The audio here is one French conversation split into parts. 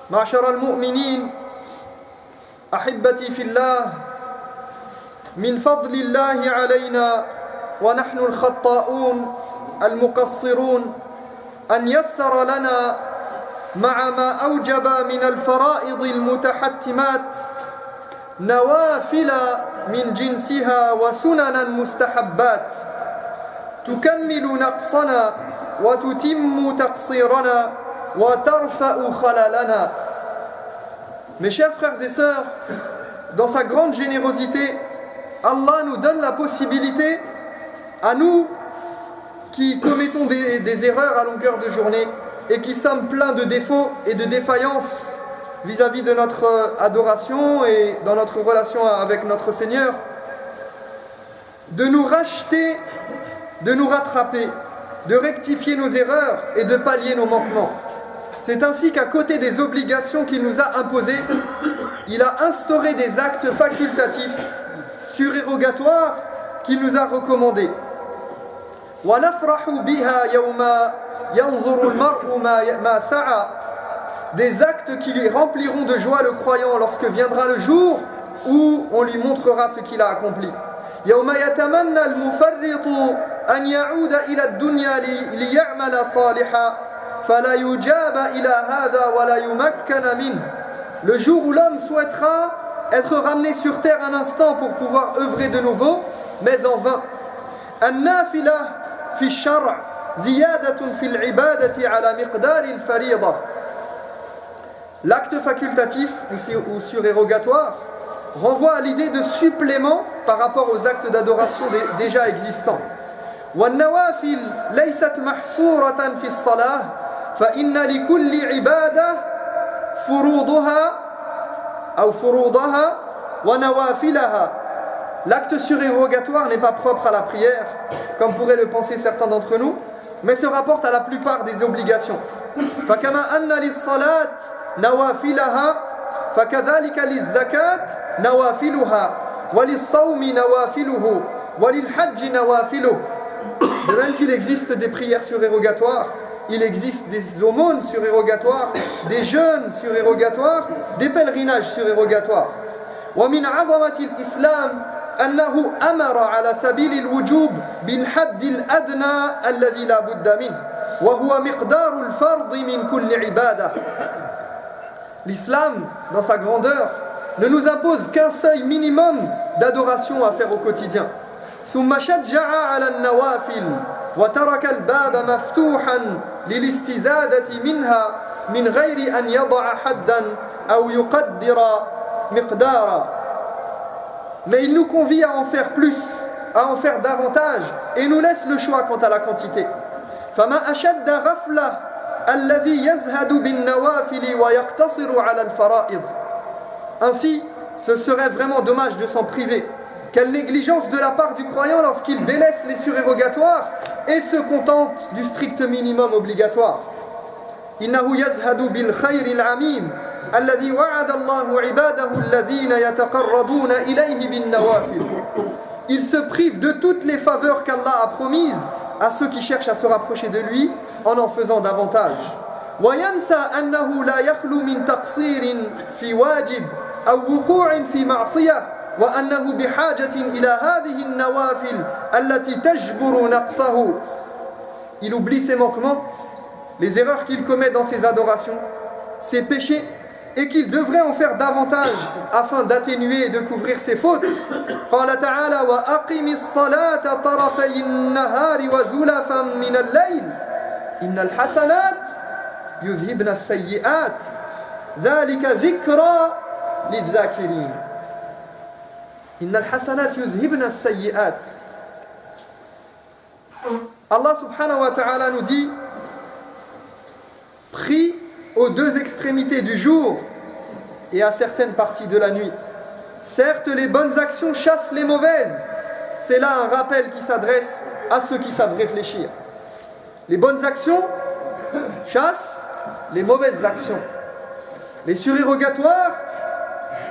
معشر المؤمنين أحبتي في الله من فضل الله علينا ونحن الخطاؤون المقصرون أن يسر لنا مع ما أوجب من الفرائض المتحتمات نوافل من جنسها وسننا مستحبات تكمل نقصنا وتتم تقصيرنا وترفع خللنا. Mes chers frères et sœurs, dans sa grande générosité, Allah nous donne la possibilité à nous qui commettons des erreurs à longueur de journée et qui sommes pleins de défauts et de défaillances vis-à-vis de notre adoration et dans notre relation avec notre Seigneur, de nous racheter, de nous rattraper, de rectifier nos erreurs et de pallier nos manquements. C'est ainsi qu'à côté des obligations qu'il nous a imposées, il a instauré des actes facultatifs, surérogatoires, qu'il nous a recommandés. Des actes qui rempliront de joie le croyant lorsque viendra le jour où on lui montrera ce qu'il a accompli. يوم يتمنى المفرط أن يعود إلى الدنيا ليعمل صالحا فلا يجاب إلى هذا ولا يمكن منه. Le jour où l'homme souhaitera être ramené sur terre un instant pour pouvoir œuvrer de nouveau, mais en vain. النافلة في الشرع زيادة في العبادة على مقدار الفريضة. L'acte facultatif ou surérogatoire renvoie à l'idée de supplément par rapport aux actes d'adoration déjà existants. والنوافل ليست محصورة في الصلاة فإن لكل عبادة فروضها ونوافلها. L'acte surérogatoire n'est pas propre à la prière, comme pourraient le penser certains d'entre nous, mais se rapporte à la plupart des obligations. فكما أن للصلاة نوافلها فكذلك للزكاة نوافلها وللصوم نوافله وللحج نوافله. De même qu'il existe des prières surérogatoires, il existe des aumônes surérogatoires, des jeûnes surérogatoires, des pèlerinages surérogatoires. ومن عظمة الإسلام أنه أمر على سبيل الوجوب بالحد الأدنى الذي لا بد منه وهو مقدار الفرض من كل عبادة. L'islam, dans sa grandeur, ne nous impose qu'un seuil minimum d'adoration à faire au quotidien. ثم شجع على النوافل وترك الباب مفتوحا للاستزادة منها من غير أن يضع حدا أو يقدر مقدارا. Mais il nous convie à en faire plus, à en faire davantage, et nous laisse le choix quant à la quantité. فما أشد غفلة الذي يزهد بالنوافل ويقتصر على الفرائض. Ainsi, ce serait vraiment dommage de s'en priver. Quelle négligence de la part du croyant lorsqu'il délaisse les surérogatoires et se contente du strict minimum obligatoire. إنه يزهد بالخير العميم الذي وعد الله عباده الذين يتقربون إليه بالنوافل. Il se prive de toutes les faveurs qu'Allah a promises à ceux qui cherchent à se rapprocher de lui en faisant davantage. وينسى أنه لا يخلو من تقصير في واجب أو وقوع في معصية وأنه بحاجة إلى هذه النوافل التي تجبر نقصه. Il oublie ses manquements, les erreurs qu'il commet dans ses adorations, ses péchés, et qu'il devrait en faire davantage afin d'atténuer et de couvrir ses fautes. قال تعالى وأقم الصلاة طرفي النهار وزلفا من الليل إن الحسنات يذهبن السيئات ذلك ذكرى للذاكرين. إن الحسنات يذهبن السيئات. Allah subhanahu wa ta'ala nous dit: prie aux deux extrémités du jour et à certaines parties de la nuit. Certes, les bonnes actions chassent les mauvaises. C'est là un rappel qui s'adresse à ceux qui savent réfléchir. Les bonnes actions chassent les mauvaises actions. Les surérogatoires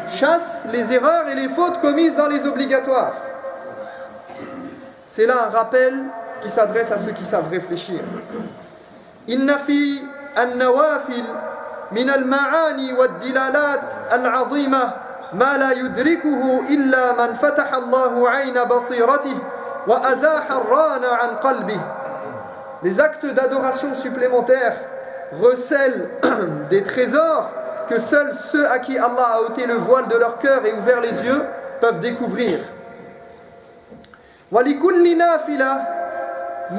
chassent les erreurs et les fautes commises dans les obligatoires. C'est là un rappel qui s'adresse à ceux qui savent réfléchir. Inna fi an-nawafil من المعاني والدلالات العظيمة ما لا يدركه إلا من فتح الله عين بصيرته وأزاح الران عن قلبه. Les actes d'adoration supplémentaires recèlent des trésors que seuls ceux à qui Allah a ôté le voile de leur cœur et ouvert les yeux peuvent découvrir. وَلِكُلِّ نَافِلَةٍ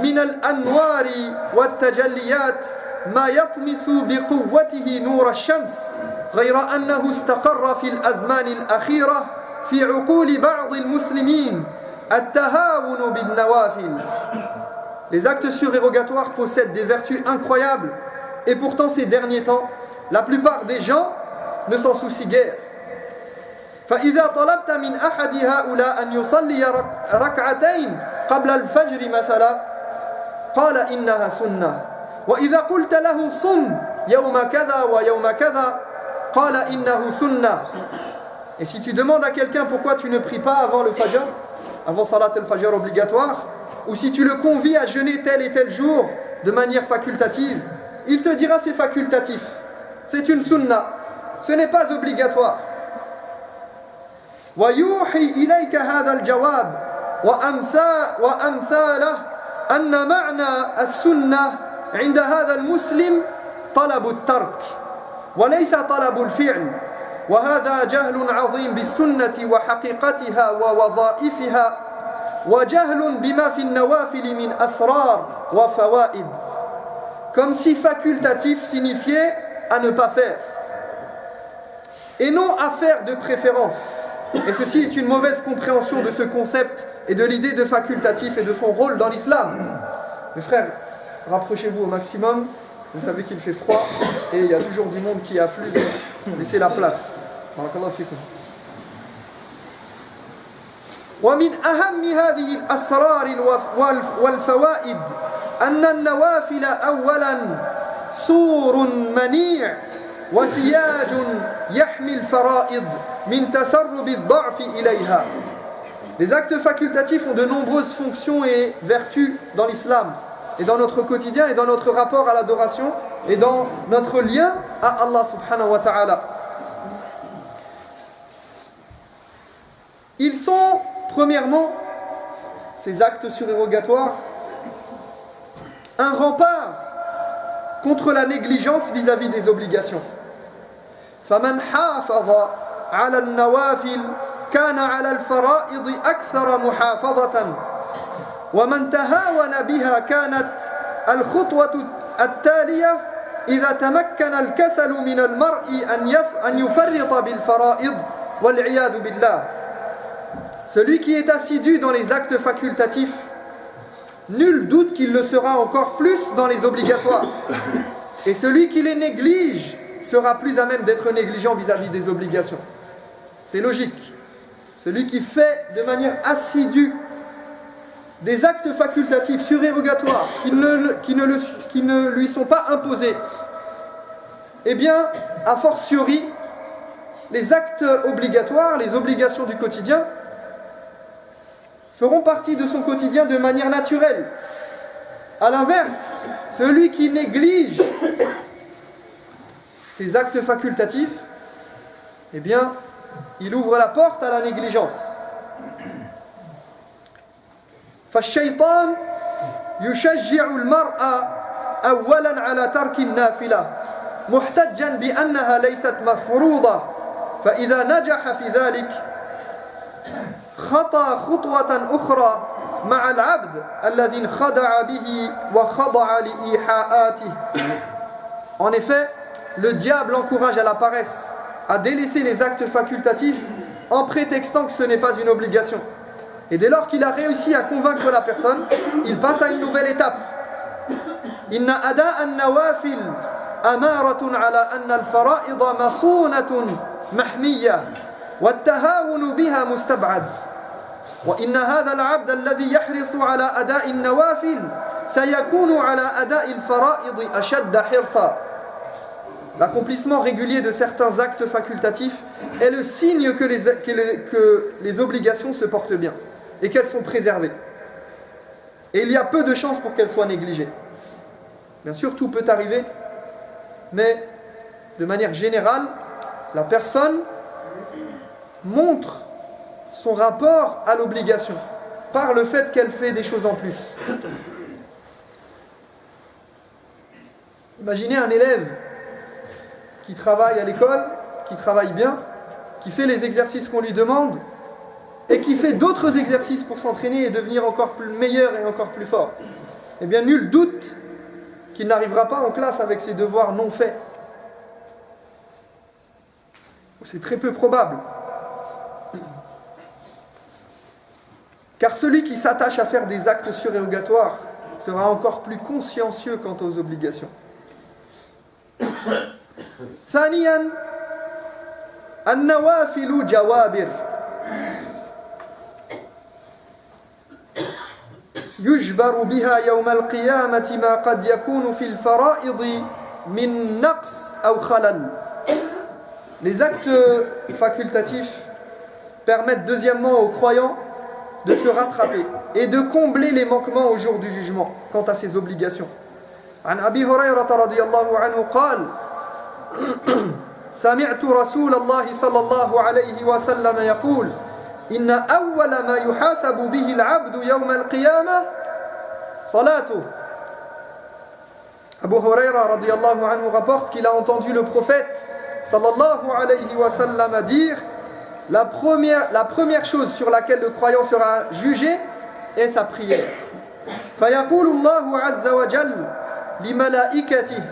مِنَ الْأَنْوَارِ وَالتَّجَلِّيَاتِ ما يطمس بقوته نور الشمس غير أنه استقر في الأزمان الأخيرة في عقول بعض المسلمين التهاون بالنوافل. Les actes surérogatoires possèdent des vertus incroyables et pourtant ces derniers temps, la plupart des gens ne s'en soucient guère. فإذا طلبت من أحد هؤلاء أن يصلي ركعتين قبل الفجر مثلا قال إنها سنة. وإذا قلت له صم يوم كذا ويوم كذا قال إنه سنة. Et si tu demandes à quelqu'un pourquoi tu ne pries pas avant le fajr, avant salat al-fajr obligatoire, ou si tu le convies à jeûner tel et tel jour de manière facultative, il te dira c'est facultatif, c'est une sunna, ce n'est pas obligatoire. ويوحي إليك هذا الجواب وأمثاله أن معنى السنة عند هذا المسلم طلب الترك وليس طلب الفعل وهذا جهل عظيم بالسنة وحقيقتها ووظائفها وجهل بما في النوافل من أسرار وفوائد. Comme si facultatif signifiait à ne pas faire et non à faire de préférence. Et ceci est une mauvaise compréhension de ce concept et de l'idée de facultatif et de son rôle dans l'islam. Mes frères, rapprochez-vous au maximum. Vous savez qu'il fait froid et il y a toujours du monde qui afflue. Laissez la place. Barakallahu fikum. ومن أهم هذه الأسرار والفوائد أن النوافل أولا سور منيع وسياج يحمي الفرائض من تسرب الضعف إليها. Les actes facultatifs ont de nombreuses fonctions et vertus dans l'islam et dans notre quotidien et dans notre rapport à l'adoration et dans notre lien à Allah subhanahu wa ta'ala. Ils sont, premièrement, ces actes surérogatoires, un rempart contre la négligence vis-à-vis des obligations. فَمَنْ حَافَظَ عَلَى النَّوَافِلِ كَانَ عَلَى الْفَرَائِضِ أَكْثَرَ مُحَافَظَةً وَمَنْ تَهَاوَنَ بِهَا كَانَتْ الْخُطْوَةُ التَّالِيَةِ إِذَا تَمَكَّنَ الْكَسَلُ مِنَ الْمَرْءِ أَنْ يُفَرِّطَ بِالْفَرَائِضِ وَالْعِيَاذُ بِاللَّهِ. Celui qui est assidu dans les actes facultatifs, nul doute qu'il le sera encore plus dans les obligatoires. Et celui qui les néglige sera plus à même d'être négligent vis-à-vis des obligations. C'est logique. Celui qui fait de manière assidue des actes facultatifs surérogatoires qui ne lui sont pas imposés, eh bien, a fortiori, les actes obligatoires, les obligations du quotidien, feront partie de son quotidien de manière naturelle. A l'inverse, celui qui néglige ces actes facultatifs, eh bien, il ouvre la porte à la négligence. فالشيطان يشجع المرء أولا على ترك النافلة محتجا بأنها ليست مفروضة فإذا نجح في ذلك خطى خطوة أخرى مع العبد الذي انخدع به وخضع لإيحاءاته. En effet, le diable encourage à la paresse, à délaisser les actes facultatifs en prétextant que ce n'est pas une obligation. Et dès lors qu'il a réussi à convaincre la personne, il passe à une nouvelle étape. Inna ada an-nawafil amaratun ala anna al-fara'id masunatun mahmiyah wa at-tahawun biha mustab'ad. Wa inna hadha al-'abd alladhi yahrisu ala ada'i an-nawafil sayakunu ala ada'i al-fara'id ashadda hirsa. L'accomplissement régulier de certains actes facultatifs est le signe que les obligations se portent bien et qu'elles sont préservées. Et il y a peu de chances pour qu'elles soient négligées. Bien sûr, tout peut arriver, mais de manière générale, la personne montre son rapport à l'obligation par le fait qu'elle fait des choses en plus. Imaginez un élève qui travaille à l'école, qui travaille bien, qui fait les exercices qu'on lui demande et qui fait d'autres exercices pour s'entraîner et devenir encore plus meilleur et encore plus fort. Eh bien, nul doute qu'il n'arrivera pas en classe avec ses devoirs non faits. C'est très peu probable. Car celui qui s'attache à faire des actes surérogatoires sera encore plus consciencieux quant aux obligations. ثانيا النوافل جوابر يجبر بها يوم القيامة ما قد يكون في الفرائض من نقص أو خلل. Les actes facultatifs permettent deuxièmement aux croyants de se rattraper et de combler les manquements au jour du jugement quant à ses obligations. عن أبي هريرة رضي الله عنه قال سمعت رسول الله صلى الله عليه وسلم يقول إن أول ما يحاسب به العبد يوم القيامة صلاته. Abu Huraira رضي الله عنه rapporte qu'il a entendu le prophète sallallahu alayhi wa sallam dire la première chose sur laquelle le croyant sera jugé est sa prière. فيقول الله عز وجل لملائكته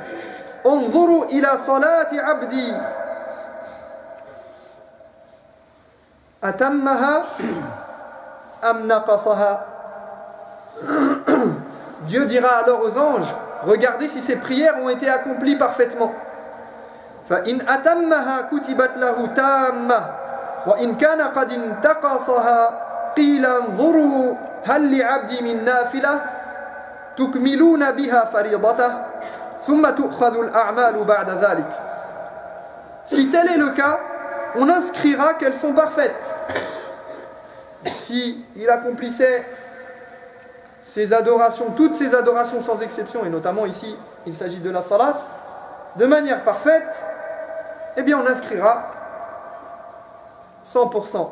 انظروا إلى صلاة عبدي أتمها أم نقصها. Dieu dira alors aux anges, regardez si ces prières ont été accomplies parfaitement. فإن أتمها كتبت له تامة وإن كان قد انتقصها قيل انظروا هل لعبدي من نافلة تكملون بها فريضته ثم تؤخذ الأعمال بعد ذلك. Si tel est le cas, on inscrira qu'elles sont parfaites. Si il accomplissait ces adorations, toutes ces adorations sans exception, et notamment ici, il s'agit de la salat, de manière parfaite, eh bien on inscrira 100%.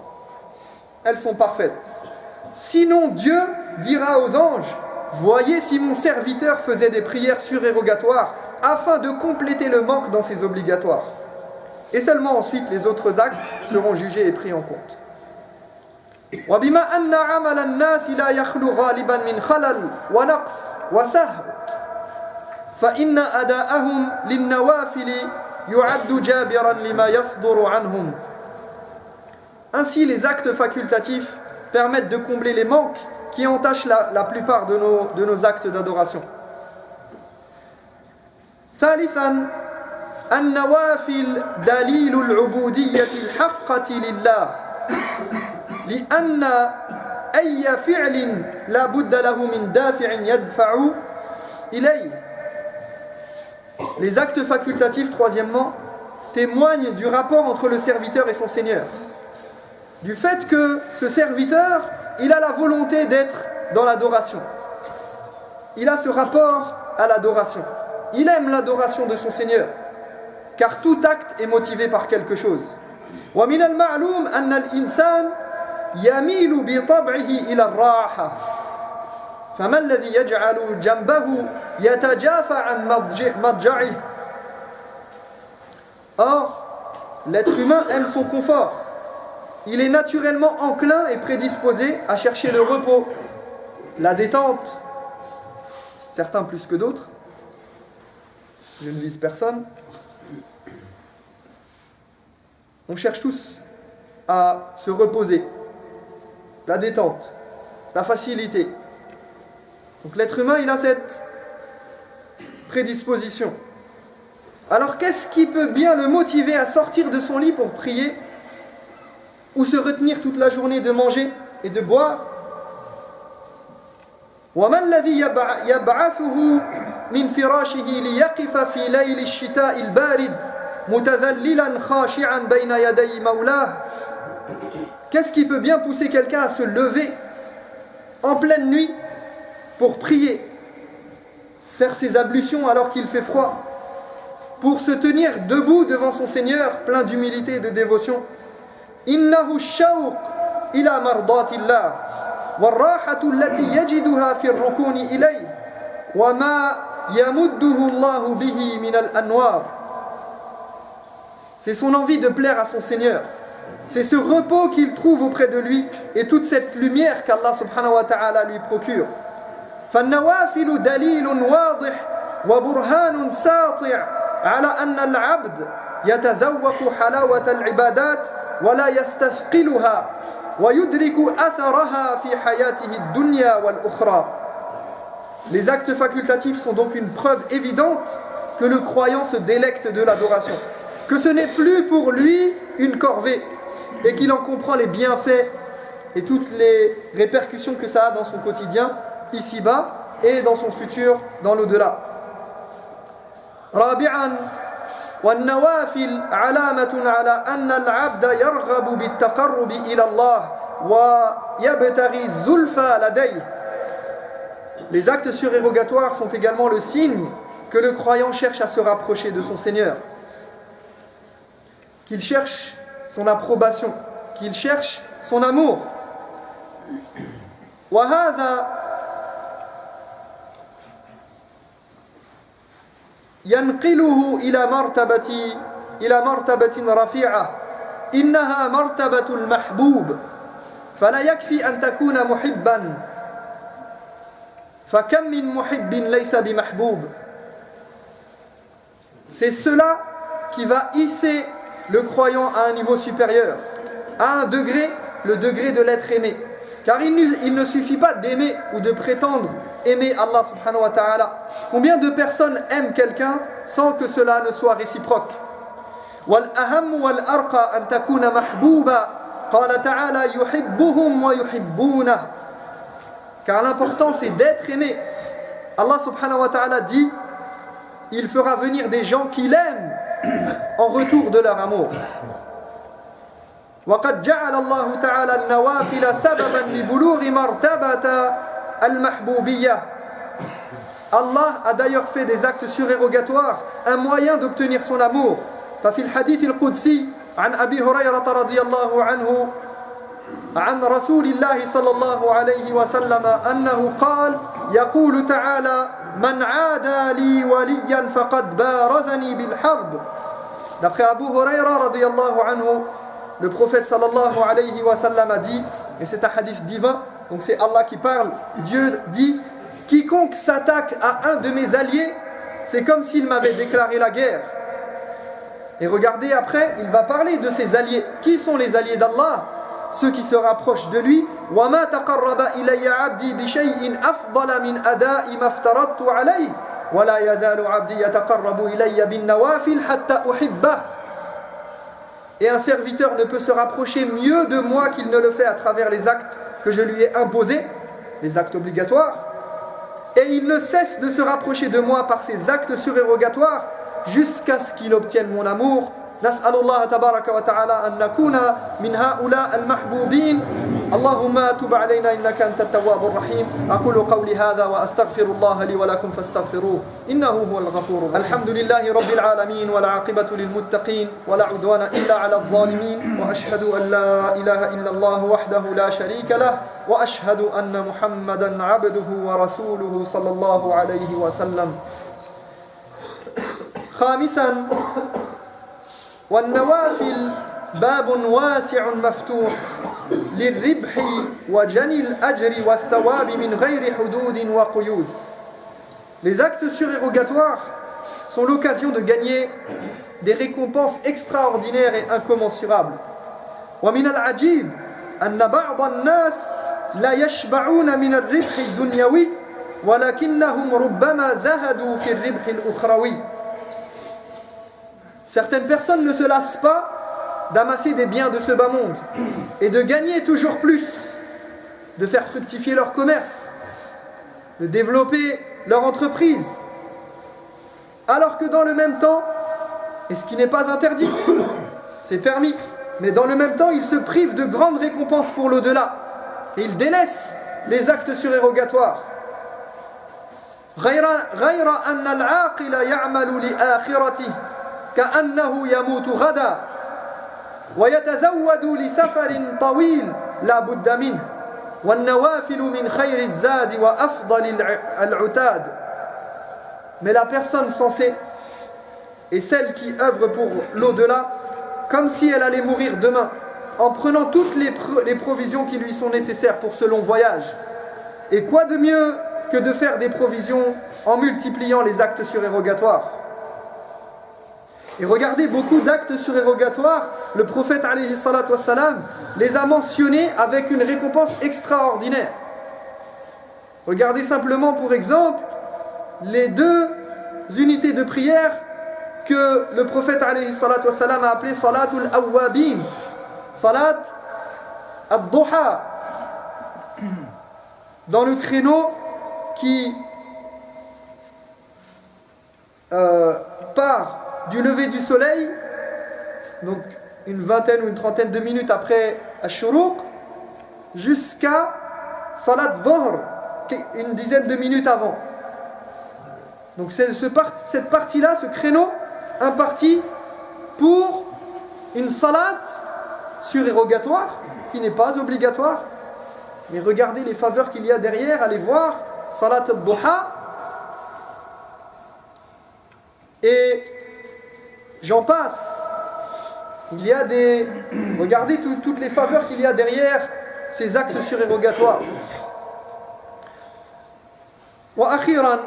Elles sont parfaites. Sinon, Dieu dira aux anges, voyez si mon serviteur faisait des prières surérogatoires afin de compléter le manque dans ses obligatoires. Et seulement ensuite les autres actes seront jugés et pris en compte. وبما أن عمل الناس لا يخلو غالبا من خلل ونقص وسهو فإن أداءهم للنوافل يعد جابرا لما يصدر عنهم. Ainsi, les actes facultatifs permettent de combler les manques qui entachent la plupart de nos actes d'adoration. ثالثا النوافل دليل العبودية الحقة لله لأن أي فعل لا بد له من دافع يدفع إليه. Les actes facultatifs, troisièmement, témoignent du rapport entre le serviteur et son Seigneur. Du fait que ce serviteur, il a la volonté d'être dans l'adoration. Il a ce rapport à l'adoration. Il aime l'adoration de son Seigneur. Car tout acte est motivé par quelque chose. ومن المعلوم أن الإنسان يميل بطبعه إلى الراحة. فما الذي يجعل جنبه يتجافى عن مضجعه. Or, l'être humain aime son confort. Il est naturellement enclin et prédisposé à chercher le repos, la détente, certains plus que d'autres. Je ne vise personne. On cherche tous à se reposer, la détente, la facilité. Donc l'être humain, il a cette prédisposition. Alors qu'est-ce qui peut bien le motiver à sortir de son lit pour prier ou se retenir toute la journée de manger et de boire? وما الذي يبعثه من فراشه ليقف في ليل الشتاء البارد متذللا خاشعا بين يدي مولاه. Qu'est-ce qui peut bien pousser quelqu'un à se lever en pleine nuit pour prier, faire ses ablutions alors qu'il fait froid, pour se tenir debout devant son Seigneur, plein d'humilité et de dévotion. Innahu shawq ila mardatillah والراحة التي يجدها في الركون إليه وما يمده الله به من الأنوار. C'est son envie de plaire à son Seigneur. C'est ce repos qu'il trouve auprès de lui et toute cette lumière qu'Allah subhanahu wa ta'ala lui procure. فالنوافل دليل واضح وبرهان ساطع على أن العبد يتذوق حلاوة العبادات ولا يستثقلها ويدرك أثرها في حياته الدنيا والأخرى. Les actes facultatifs sont donc une preuve évidente que le croyant se délecte de l'adoration, que ce n'est plus pour lui une corvée et qu'il en comprend les bienfaits et toutes les répercussions que ça a dans son quotidien, ici-bas et dans son futur, dans l'au-delà. رابعا والنوافل علامة على أن العبد يرغب بالتقرب إلى الله ويبتغي الزلفى لديه. Les actes surérogatoires sont également le signe que le croyant cherche à se rapprocher de son Seigneur, qu'il cherche son approbation, qu'il cherche son amour. وهذا ينقله إلى مرتبة رفيعة إنها مرتبة المحبوب فلا يكفي أن تكون محبا فكم من محب ليس بمحبوب. C'est cela qui va hisser le croyant à un niveau supérieur, à un degré, le degré de l'être aimé. Car il ne suffit pas d'aimer ou de prétendre aimer Allah subhanahu wa ta'ala. Combien de personnes aiment quelqu'un sans que cela ne soit réciproque? وَالْأَهَمُّ وَالْأَرْقَى أَن تَكُونَ مَحْبُوبًا قَالَ تَعَالَى يُحِبُّهُمْ وَيُحِبُّونَهُ. Car l'important c'est d'être aimé. Allah subhanahu wa ta'ala dit, il fera venir des gens qui l'aiment en retour de leur amour. وقد جعل الله تعالى النوافل سببا لبلوغ مرتبة المحبوبية. Allah a d'ailleurs fait des actes surérogatoires un moyen d'obtenir son amour. ففي الحديث القدسي عن أبي هريرة رضي الله عنه عن رسول الله صلى الله عليه وسلم أنه قال يقول تعالى من عادى لي وليا فقد بارزني بالحرب. D'après Abu Huraira رضي الله عنه, le prophète sallallahu alayhi wa sallam a dit, et c'est un hadith divin, donc c'est Allah qui parle, Dieu dit, quiconque s'attaque à un de mes alliés, c'est comme s'il m'avait déclaré la guerre. Et regardez après, il va parler de ses alliés. Qui sont les alliés d'Allah? Ceux qui se rapprochent de lui. وَمَا تَقَرَّبَ إِلَيَّ عَبْدِي بِشَيْءٍ أَفْضَلَ مِنْ أَدَاءِ مَا افْتَرَضْتُ عَلَيْهِ وَلَا يَزَالُ عَبْدِي يَتَقَرَّبُ إِلَيَّ بِالنَّوَافِلِ حَتَّى أُحِبَّهُ. Et un serviteur ne peut se rapprocher mieux de moi qu'il ne le fait à travers les actes que je lui ai imposés, les actes obligatoires. Et il ne cesse de se rapprocher de moi par ces actes surérogatoires jusqu'à ce qu'il obtienne mon amour. نسأل الله تبارك وتعالى أن نكون من هؤلاء المحبوبين. اللهم تب علينا إنك أنت التواب الرحيم. أقول قولي هذا وأستغفر الله لي ولكم فاستغفروه إنه هو الغفور الرحيم. الحمد لله رب العالمين والعاقبة للمتقين ولا عدوان إلا على الظالمين وأشهد أن لا إله إلا الله وحده لا شريك له وأشهد أن محمدا عبده ورسوله صلى الله عليه وسلم. خامسا والنوافل باب واسع مفتوح للربح وجني الأجر والثواب من غير حدود وقيود. Les actes surérogatoires sont l'occasion de gagner des récompenses extraordinaires et incommensurables. ومن العجيب أن بعض الناس لا يشبعون من الربح الدنيوي ولكنهم ربما زهدوا في الربح الأخروي. Certaines personnes ne se lassent pas d'amasser des biens de ce bas monde et de gagner toujours plus, de faire fructifier leur commerce, de développer leur entreprise, alors que dans le même temps, et ce qui n'est pas interdit, c'est permis, mais dans le même temps, ils se privent de grandes récompenses pour l'au-delà et ils délaissent les actes surérogatoires. غير أن العاقل يعمل لآخرته كأنه يموت غدا ويتزود لسفر طويل لا بد منه والنوافل من خير الزاد وأفضل العتاد. Mais la personne censée est celle qui œuvre pour l'au-delà comme si elle allait mourir demain, en prenant toutes les provisions qui lui sont nécessaires pour ce long voyage. Et quoi de mieux que de faire des provisions en multipliant les actes surérogatoires. Et regardez, beaucoup d'actes surérogatoires, le prophète alayhi salatu wassalam les a mentionnés avec une récompense extraordinaire. Regardez simplement pour exemple les 2 unités de prière que le prophète alayhi salatu wassalam a appelé salatul awwabin, salat ad-duha, dans le créneau qui part du lever du soleil, donc une vingtaine ou une trentaine de minutes après Ash-Shuruq, jusqu'à Salat Dhuhr, une dizaine de minutes avant. Donc c'est cette partie-là, ce créneau, imparti pour une salat surérogatoire, qui n'est pas obligatoire. Mais regardez les faveurs qu'il y a derrière, allez voir, Salat al-Duha. Et j'en passe. Il y a des... Regardez toutes les faveurs qu'il y a derrière ces actes surérogatoires. وأخيرا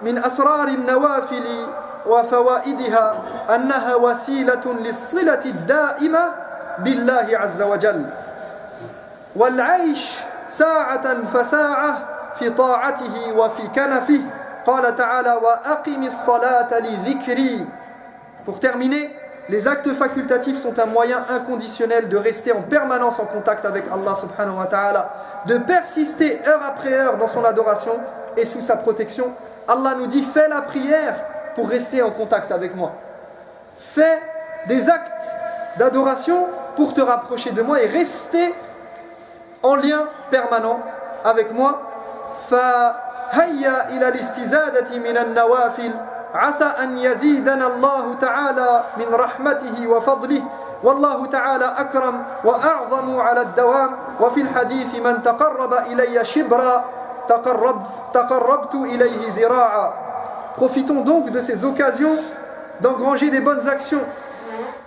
من أسرار النوافل وفوائدها أنها وسيلة للصلة الدائمة بالله عز وجل والعيش ساعة فساعة في طاعته وفي كنفه قال تعالى وأقم الصلاة لذكري. Pour terminer, les actes facultatifs sont un moyen inconditionnel de rester en permanence en contact avec Allah subhanahu wa ta'ala, de persister heure après heure dans son adoration et sous sa protection. Allah nous dit, fais la prière pour rester en contact avec moi. Fais des actes d'adoration pour te rapprocher de moi et rester en lien permanent avec moi. فهيا إلى الاستزادة من النوافل عسى أن يزيدنا الله تعالى من رحمته وفضله والله تعالى أكرم وأعظم على الدوام وفي الحديث من تقرب إلي شبرا تقربت إليه ذراعا. Profitons donc de ces occasions d'engranger des bonnes actions.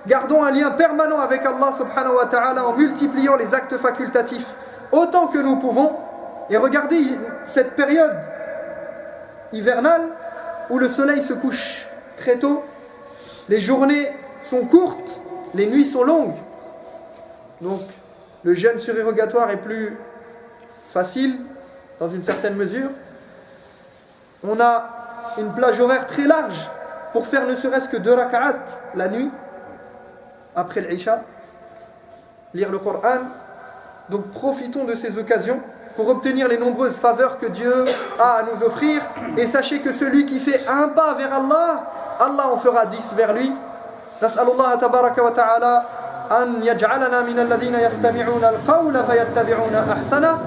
Gardons un lien permanent avec Allah subhanahu wa ta'ala en multipliant les actes facultatifs autant que nous pouvons. Et regardez cette période hivernale où le soleil se couche très tôt, les journées sont courtes, les nuits sont longues. Donc le jeûne surérogatoire est plus facile dans une certaine mesure. On a une plage horaire très large pour faire ne serait-ce que 2 rak'at la nuit après l'Isha, lire le Coran. Donc profitons de ces occasions pour obtenir les nombreuses faveurs que Dieu a à nous offrir. Et sachez que celui qui fait un pas vers Allah, Allah en fera 10 vers lui. Nas'alullah tabaraka wa ta'ala an yaj'alana min alladhina yastami'una al-qawla fayattabi'una ahsana.